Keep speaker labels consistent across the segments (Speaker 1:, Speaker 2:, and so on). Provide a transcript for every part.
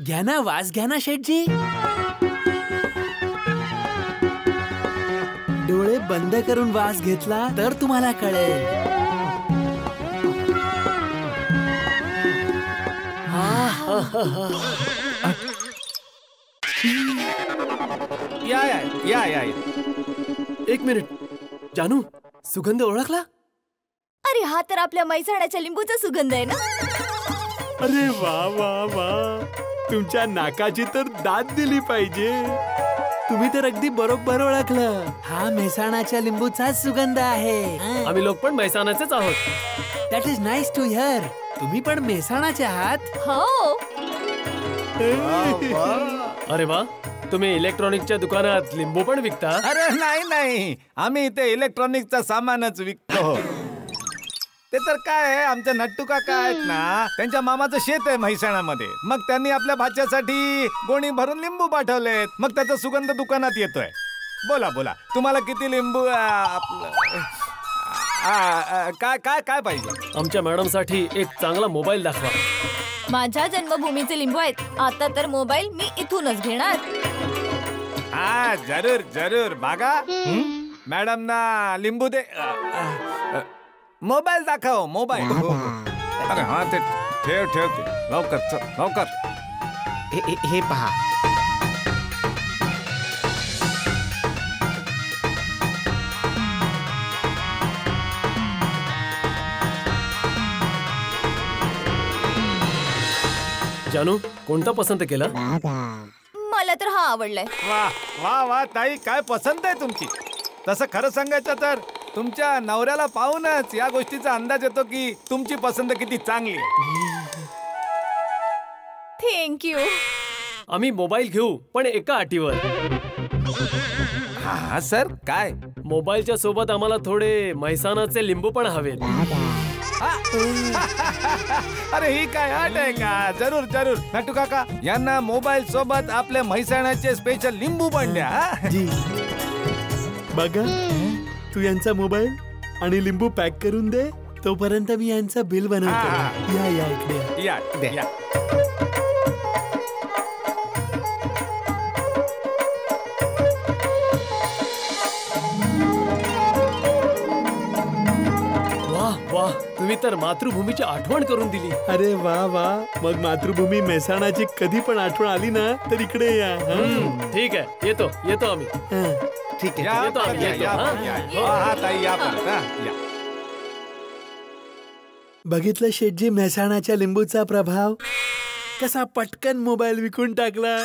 Speaker 1: घ्या ना, वास घ्या ना शेठजी. डोळे बंद करून वास घेतला तर तुम्हाला कळेल.
Speaker 2: या या या या.
Speaker 1: एक मिनिट, जानू, सुगंध ओळखला?
Speaker 3: अरे हा तर आपल्या मैसाण्याच्या लिंबूचा सुगंध आहे ना.
Speaker 1: अरे वा वा वा, तुमच्या नाकाची तर दाद दिली पाहिजे. तुम्ही तर अगदी बरोबर ओळखलं. हा मेहसाणाच्या लिंबूचा सुगंध आहे.
Speaker 2: आम्ही लोक पण मैसाणाचेच आहोत.
Speaker 1: That is nice to hear. तुम्ही पण मेहसाणाचे आहात?
Speaker 3: हो.
Speaker 2: अरे वा, तुम्ही इलेक्ट्रॉनिकच्या दुकानात लिंबू पण विकता?
Speaker 4: अरे नाही, आम्ही इथे इलेक्ट्रॉनिकचा सामानच विकतो. ते तर काय आहे, आमच्या नट्टू काका आहेत ना, त्यांच्या मामाचं शेत आहे म्हैसाणामध्ये. मग त्यांनी आपल्या भाच्यासाठी गोणी भरून लिंबू पाठवलेत. मग त्याचा सुगंध दुकानात येतोय. बोला बोला, तुम्हाला किती लिंबू? काय काय काय पाहिजे?
Speaker 2: आमच्या मॅडम साठी एक चांगला मोबाईल दाखवा.
Speaker 3: माझ्या जन्मभूमीचे लिंबू आहेत. आता तर मोबाईल मी इथूनच घेणार.
Speaker 4: हा जरूर जरूर. बागा, मॅडम ना लिंबू दे. मोबाईल दाखव, मोबाईल. अरे हा ते ठेव ठेव ते. लवकर चल लवकर.
Speaker 5: हे पहा.
Speaker 2: जानू, कोणता पसंत केला?
Speaker 3: मला तर हा आवडलाय.
Speaker 4: वा वा वा ताई, काय पसंत आहे तुमची. तसं खरं सांगायचं तर तुमच्या नवऱ्याला पाहूनच या गोष्टीचा अंदाज येतो की तुमची पसंत किती चांगली आहे.
Speaker 3: थँक्यू.
Speaker 2: आम्ही मोबाईल घेऊ, पण एका अटीवर.
Speaker 4: हा सर, काय?
Speaker 2: मोबाईलच्या सोबत आम्हाला थोडे म्हैसाणाचे लिंबू पण हवेत.
Speaker 4: अरे ही काय अट आहे का? जरूर जरूर. नट्टू काका, यांना मोबाईल सोबत आपल्या म्हैसाणाचे स्पेशल लिंबू पण द्या.
Speaker 1: जी बघा, तू यांचा मोबाईल आणि लिंबू पॅक करून दे. तोपर्यंत मी यांचं बिल बनवतो. या या इकडे
Speaker 4: या या.
Speaker 2: वाह, तुम्ही तर मातृभूमीची आठवण करून दिली.
Speaker 1: अरे वा वा. मग मातृभूमी मेहसाणाची कधी पण आठवण आली ना तर इकडे या.
Speaker 2: ठीक आहे, येतो येतो आम्ही.
Speaker 5: ठीक आहे.
Speaker 2: येतो आम्ही, येतो.
Speaker 4: हा ताई, या परत. या.
Speaker 1: बघितलं शेठजी, मेहसाणाच्या लिंबूचा प्रभाव कसा पटकन मोबाईल विकून टाकला.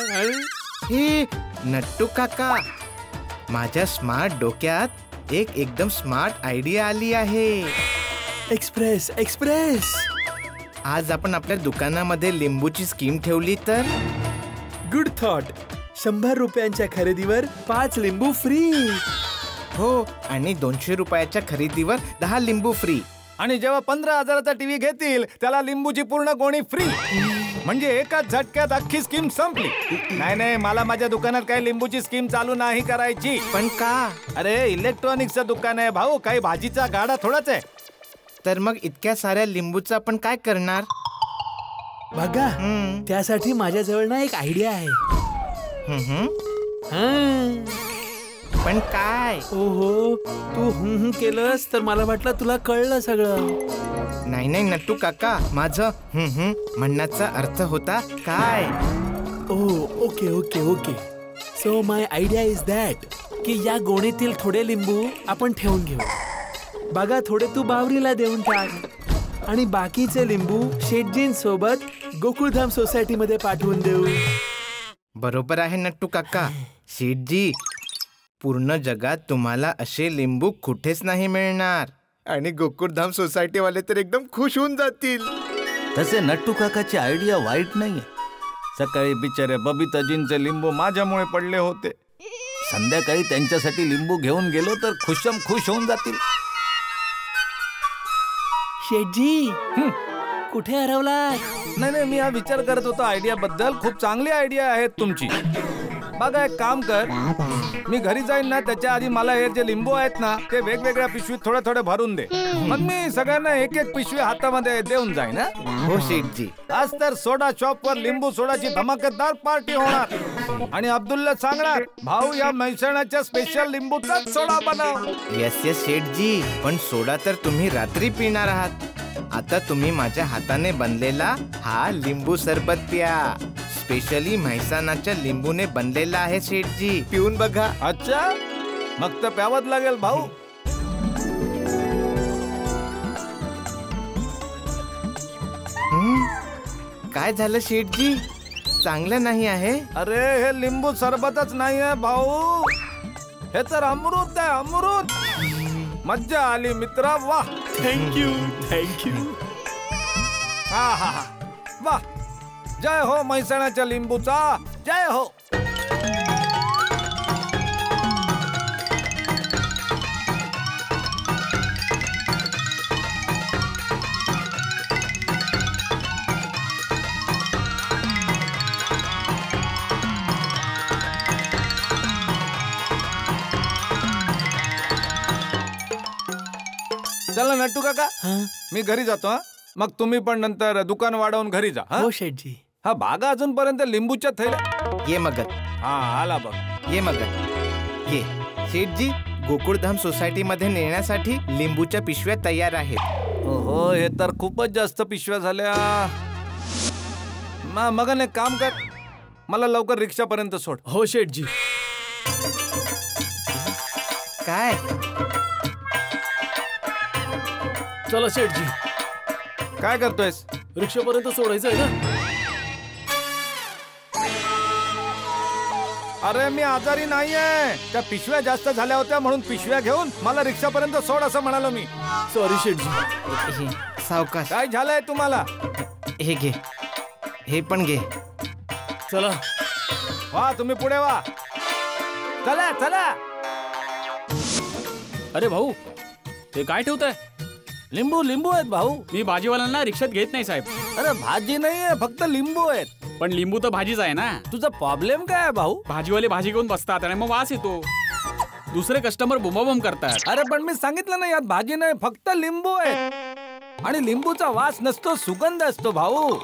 Speaker 5: हे नट्टू काका, माझ्या स्मार्ट डोक्यात एक एकदम स्मार्ट आयडिया आली आहे.
Speaker 1: Express express.
Speaker 5: आज आपण आपल्या दुकानामध्ये लिंबूची स्कीम ठेवली तर?
Speaker 1: Good thought. 100 रुपयांच्या खरेदीवर 5 लिंबू फ्री.
Speaker 5: हो, आणि 200 रुपयाच्या खरेदीवर 10 लिंबू फ्री.
Speaker 4: आणि जेव्हा 15,000चा टीव्ही घेतील त्याला लिंबूची पूर्ण गोणी फ्री. म्हणजे एकाच झटक्यात अख्खी स्कीम संपली. नाही, मला माझ्या दुकानात काही लिंबूची स्कीम चालू नाही करायची.
Speaker 5: पण का?
Speaker 4: अरे इलेक्ट्रॉनिक्सचं दुकान आहे भाऊ, काही भाजीचा गाडा थोडाच आहे.
Speaker 5: तर मग इतक्या साऱ्या लिंबूचं आपण काय करणार?
Speaker 1: बघा, त्यासाठी माझ्याजवळ ना एक आयडिया आहे.
Speaker 5: पण काय?
Speaker 1: ओहो, तू केलंस तर मला वाटलं तुला कळलं सगळं.
Speaker 5: नाही नट्टू काका, माझं म्हणण्याचा अर्थ होता काय.
Speaker 1: Okay okay okay. So my idea is that की या गोणीतील थोडे लिंबू आपण ठेवून घेऊ. बघा, थोडे तू बावरीला देऊन टाक आणि बाकीचे लिंबू शेठजींसोबत गोकुळधाम सोसायटी मध्ये पाठवून देऊ.
Speaker 5: बरोबर आहे नट्टू काका. शेठजी, पूर्ण जगात तुम्हाला असे लिंबू कुठेच नाही मिळणार. आणि गोकुळधाम सोसायटी वाले तर एकदम खुश होऊन जातील.
Speaker 4: तसे नट्टू काकाची आयडिया वाईट नाहीये. सकाळी बिचारे बबिताजींचे लिंबू माझ्यामुळे पडले होते. संध्याकाळी त्यांच्यासाठी लिंबू घेऊन गेलो तर खुशम खुश होऊन जातील.
Speaker 1: शेठजी, कुठे हरवला?
Speaker 4: नाही, मी हा विचार करत होतो आयडिया बद्दल. खूप चांगली आयडिया आहे तुमची. बघा एक काम कर, मी घरी जाईन ना त्याच्या आधी मला हे जे लिंबू आहेत ना ते वेगवेगळ्या पिशवीत थोडे थोडे भरून दे. मग मी सगळ्यांना एक एक पिशवी हातामध्ये देऊन जाईन.
Speaker 5: हो शेठजी.
Speaker 4: आज तर सोडा शॉप वर लिंबू सोडाची धमाकेदार पार्टी होणार आणि अब्दुलला सांगणार, भाऊ या म्हैसाणाच्या स्पेशल लिंबूचाच सोडा बनव.
Speaker 5: येस येस शेठजी, पण सोडा तर तुम्ही रात्री पिणार आहात. आता तुम्ही माझ्या हाताने बनलेला हा लिंबू सरबत प्या. स्पेशली म्हैसाणाच्या लिंबूने बनलेला आहे शेठजी, पिऊन बघा.
Speaker 4: अच्छा, मग तर प्यावंच लागेल भाऊ.
Speaker 5: काय झालं शेठजी, चांगलं नाही आहे?
Speaker 4: अरे हे लिंबू सरबतच नाही आहे भाऊ, हे तर अमृत आहे, अमृत. मज्जा आली मित्रा, वाह.
Speaker 1: Thank you thank you.
Speaker 4: हा हा हा, वाह. जय हो म्हैसाणाच्या लिंबूचा, जय हो. चला नट्टू काका, मी घरी जातो. हा, मग तुम्ही पण नंतर दुकान वाढवून घरी जा.
Speaker 1: हो शेठजी.
Speaker 4: हा बागा अजूनपर्यंत लिंबूच्या थैल्या.
Speaker 5: ये मगत,
Speaker 4: हा आला बघ.
Speaker 5: ये मगत, ये. शेठजी, गोकुळधाम सोसायटी मध्ये नेण्यासाठी लिंबूच्या पिशव्या तयार आहेत.
Speaker 4: हो हे तर खूपच जास्त पिशव्या झाल्या. मगन एक काम कर, मला लवकर रिक्षापर्यंत सोड.
Speaker 2: हो शेठजी.
Speaker 5: काय?
Speaker 2: चला शेठजी,
Speaker 4: काय करतोयस?
Speaker 2: रिक्षापर्यंत सोडायचं आहे ना.
Speaker 4: अरे मी आजारी नाहीये, त्या पिशव्या जास्त झाल्या होत्या म्हणून पिशव्या घेऊन मला रिक्षापर्यंत सोड असं म्हणालो मी.
Speaker 2: सॉरी शेठजी.
Speaker 5: सावकाश.
Speaker 4: काय झालंय तुम्हाला?
Speaker 5: हे घे, हे पण घे.
Speaker 2: चला.
Speaker 4: वा तुम्ही पुढे वा. चला चला.
Speaker 6: अरे भाऊ, हे काय ठेवताय?
Speaker 4: लिंबू लिंबू आहेत भाऊ.
Speaker 6: मी भाजीवाल्यांना रिक्षात घेत नाही साहेब.
Speaker 4: अरे भाजी नाहीये, फक्त लिंबू आहेत.
Speaker 6: पण लिंबू तर भाजीच आहे ना.
Speaker 4: तुझा प्रॉब्लेम काय आहे भाऊ?
Speaker 6: भाजीवाले भाजी घेऊन बसतात आणि मग वास येतो. दुसरे कस्टमर बुमाबुम करतात.
Speaker 4: अरे पण मी सांगितलं ना यात भाजी नाही, फक्त लिंबू आहे. आणि लिंबूचा वास नसतो, सुगंध असतो भाऊ.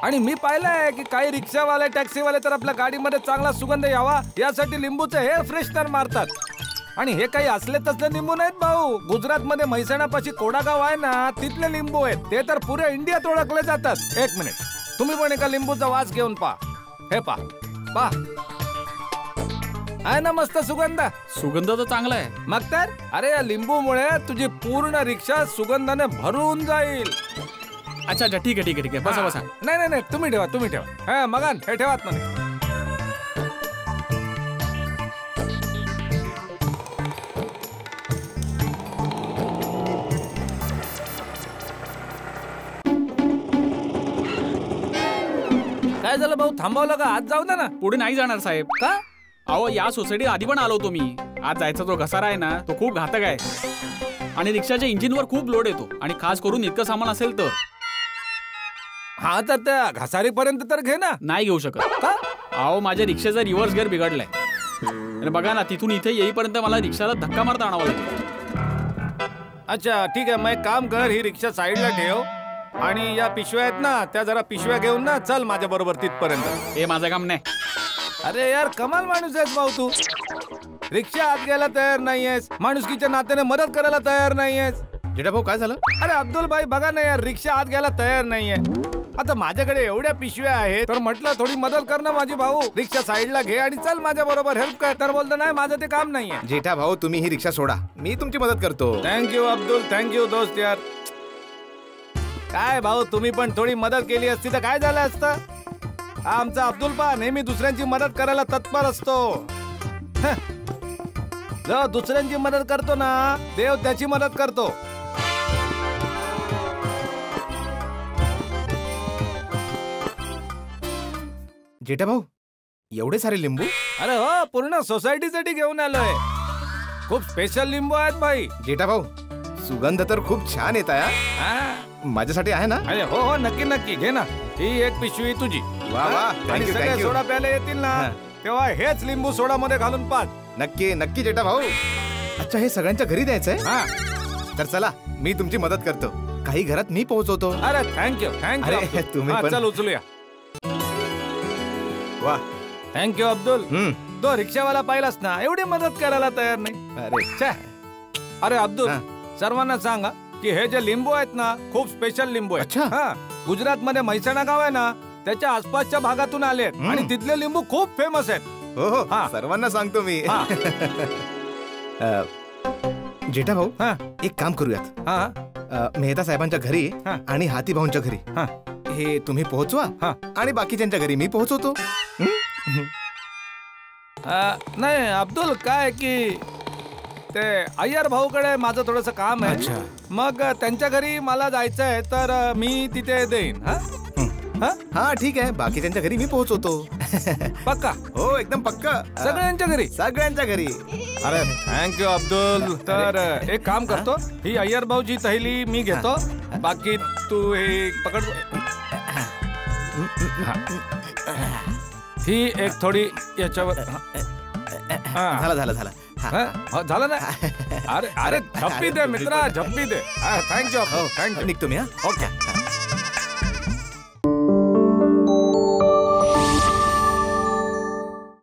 Speaker 4: आणि मी पाहिलंय की काही रिक्षावाले टॅक्सीवाले तर आपल्या गाडीमध्ये चांगला सुगंध यावा यासाठी लिंबूचे हेअर फ्रेशनर मारतात. आणि हे काही असले तसले लिंबू नाहीत भाऊ. गुजरात मध्ये म्हैसाणापाशी कोडागाव आहे ना, तिथले लिंबू आहेत. ते तर पुऱ्या इंडियात ओळखले जातात. एक मिनिट, तुम्ही पण एका लिंबूचा वास घेऊन पहा. हे पहा आहे ना मस्त सुगंध.
Speaker 6: सुगंध तर चांगला आहे.
Speaker 4: मग तर अरे या लिंबूमुळे तुझी पूर्ण रिक्षा सुगंधाने भरून जाईल.
Speaker 6: अच्छा अच्छा, ठीक आहे ठीक आहे ठीक आहे. बसा बसा.
Speaker 4: नाही नाही नाही, तुम्ही ठेवा तुम्ही ठेवा. हा मगन हे ठेवात ना. काय झालं भाऊ, थांबवलं का? आज जाऊ दे ना.
Speaker 6: पुढे नाही जाणार साहेब.
Speaker 4: का?
Speaker 6: अहो या सोसायटी आधी पण आलो होतो मी. आज जायचा जो घसारा आहे ना तो खूप घातक आहे. आणि रिक्षाच्या इंजिनवर खूप लोड येतो. आणि खास करून इतकं सामान असेल तर.
Speaker 4: हा तर त्या घसारीपर्यंत तर घे ना.
Speaker 6: नाही घेऊ शकत.
Speaker 4: का?
Speaker 6: अहो माझ्या रिक्षाचा रिव्हर्स गिअर बिघडलाय. आणि बघा ना, तिथून इथे येईपर्यंत मला रिक्षाला धक्का मारता आणावा लागेल.
Speaker 4: अच्छा ठीक आहे, मग एक काम कर, ही रिक्षा साईडला ठेव आणि या पिशव्या आहेत ना त्या जरा पिशव्या घेऊन ना चल माझ्या बरोबर तिथपर्यंत.
Speaker 6: हे माझं काम नाही.
Speaker 4: अरे यार कमाल माणूस आहेस भाऊ तू. रिक्षा आत घ्यायला तयार नाहीयेस, माणुसकीच्या नात्याने मदत करायला तयार नाहीयेस.
Speaker 5: जेठा भाऊ काय झालं?
Speaker 4: अरे अब्दुल भाई बघा ना यार, रिक्षा आत घ्यायला तयार नाहीये. आता माझ्याकडे एवढ्या पिशव्या आहेत तर म्हटलं थोडी मदत कर ना माझी भाऊ. रिक्षा साईडला घे आणि चल माझ्या बरोबर हेल्प कर. तर बोलतो नाही माझं ते काम नाहीये.
Speaker 5: जेठा भाऊ तुम्ही ही रिक्षा सोडा, मी तुमची मदत करतो.
Speaker 4: थँक्यू अब्दुल, थँक्यू दोस्त यार. काय भाऊ तुम्ही पण थोडी मदत केली असती तर काय झालं असतं. हा आमचा अब्दुल पा नेहमी दुसऱ्यांची मदत करायला तत्पर असतो. जो दुसऱ्यांची मदत करतो ना देव त्याची मदत करतो.
Speaker 5: जेठा भाऊ एवढे सारे लिंबू?
Speaker 4: अरे हो, पूर्ण सोसायटीसाठी घेऊन आलोय. खूप स्पेशल लिंबू आहेत भाई.
Speaker 5: जेठा भाऊ सुगंध तर खूप छान येत आहे. माझ्यासाठी आहे ना?
Speaker 4: अरे हो हो नक्की नक्की घे ना. ही एक पिशवी तुझी.
Speaker 5: वा वा,
Speaker 4: आणि
Speaker 5: थँक्यू
Speaker 4: सगळे
Speaker 5: थँक्यू.
Speaker 4: सोडा प्यायला येतील ना तेव्हा हेच लिंबू सोडा मध्ये घालून पाच.
Speaker 5: नक्की नक्की जेठा भाऊ. अच्छा, हे सगळ्यांच्या घरी द्यायचंय?
Speaker 4: हा.
Speaker 5: तर चला, मी तुमची मदत करतो. काही घरात मी पोहोचवतो.
Speaker 4: अरे थँक्यू
Speaker 5: अरे,
Speaker 4: थँक्यू.
Speaker 5: तुम्ही पण.
Speaker 4: चल उचलूया.
Speaker 5: वा.
Speaker 4: थँक्यू अब्दुल. तो रिक्षावाला पाहिलास ना, एवढी मदत करायला तयार नाही.
Speaker 5: अरे
Speaker 4: छे. अरे अब्दुल,
Speaker 5: हा.
Speaker 4: सर्वांना सांगा की हे जे लिंबू आहेत ना, खूप स्पेशल लिंबू आहेत.
Speaker 5: अच्छा.
Speaker 4: हा, गुजरात मध्ये म्हैसाणा गाव आहे ना, त्याच्या आसपासच्या भागातून आले आहेत आणि तिथले लिंबू खूप फेमस आहेत.
Speaker 5: हो हो,
Speaker 4: हा.
Speaker 5: सर्वांना सांगतो मी.
Speaker 4: हा.
Speaker 5: जेठा भाऊ,
Speaker 4: हा.
Speaker 5: एक काम करूयात.
Speaker 4: हा.
Speaker 5: मेहता साहेबांच्या घरी
Speaker 4: हा.
Speaker 5: आणि हाती भाऊंच्या घरी
Speaker 4: हा.
Speaker 5: हे तुम्ही पोहोचवा
Speaker 4: हा.
Speaker 5: आणि बाकीच्यांच्या घरी मी पोहोचवतो.
Speaker 4: नाही अब्दुल, काय की ते अय्यर भाऊकडे माझं थोडस काम आहे.
Speaker 5: अच्छा.
Speaker 4: मग त्यांच्या घरी मला जायचंय, तर मी तिथे देईन. हा? हा?
Speaker 5: हा ठीक आहे, बाकीच्यांच्या घरी मी पोहोचवतो.
Speaker 4: पक्का?
Speaker 5: हो एकदम पक्का.
Speaker 4: सगळ्यांच्या घरी?
Speaker 5: सगळ्यांच्या घरी.
Speaker 4: अरे थँक्यू अब्दुल. तर एक काम करतो, ही अय्यर भाऊची थैली मी घेतो, बाकी तू हे पकड. ही एक थोडी याच्यावर.
Speaker 5: झाला झाला झाला.
Speaker 4: हा, झालं ना. अरे अरे झप्पी दे मित्रा, झप्पी दे. Thank you thank you.
Speaker 5: निघतो मी. हा.
Speaker 4: ओके.